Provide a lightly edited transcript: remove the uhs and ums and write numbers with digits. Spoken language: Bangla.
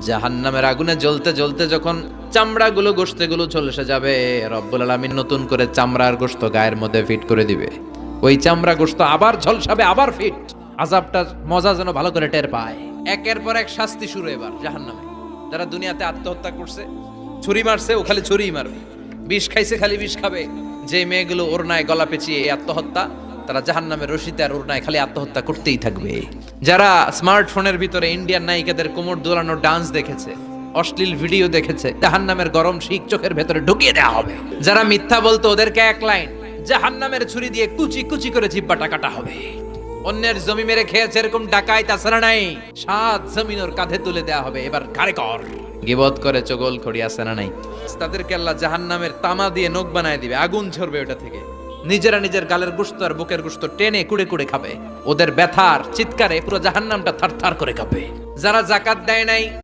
জাহান্নামের আগুনে জ্বলতে জ্বলতে যখন চামড়াগুলো গোশতগুলো ঝলসে যাবে, রব্বুল আলামিন নতুন করে চামড়ার গোশত গায়ের মধ্যে ফিট করে দিবে। ওই চামড়া গোশত আবার ঝলসাবে, আবার ফিট। আযাবটার মজা যেন ভালো করে টের পায়। একের পর এক শাস্তি শুরু এবার জাহান্নামে। যারা দুনিয়াতে আত্মহত্যা করছে, ছুরি মারছে, ও খালি ছুরিই মারবে। বিষ খাইছে, খালি বিষ খাবে। যে মেয়েগুলো ওড়নায় গলা পেঁচিয়ে এই আত্মহত্যা, তারা জাহান্নামের রশিতে আর ওড়নায় খালি আত্মহত্যা করতেই থাকবে। যারা স্মার্টফোনের ভিতরে ইন্ডিয়ান নায়িকাদের কোমর দোলানো ডান্স দেখেছে, অশ্লীল ভিডিও দেখেছে, জাহান্নামের গরম শিক চোখের ভেতরে ঢুকিয়ে দেওয়া হবে। যারা মিথ্যা বলতো, ওদেরকে এক লাইন জাহান্নামের ছুরি দিয়ে কুচি কুচি করে জিহ্বাটা কাটা হবে। অন্যের জমি মেরে খেয়েছে এরকম ডাকাই তাছাড়া নাই, 7 জমিন ওর কাঁধে তুলে দেওয়া হবে। এবার কারে কর গিবত করে চগল খড়ি আছে না নাই, তাদেরকে আল্লাহ জাহান্নামের তামা দিয়ে নখ বানায় দিবে, আগুন ঝরবে ওটা থেকে। নিজেরা নিজের গালের গোশত আর বুকের গোশত টেনে কুড়ে কুড়ে খাবে। ওদের ব্যথার চিৎকারে পুরো জাহান্নামটা থারথার করে কাঁপবে। যারা যাকাত দেয় নাই,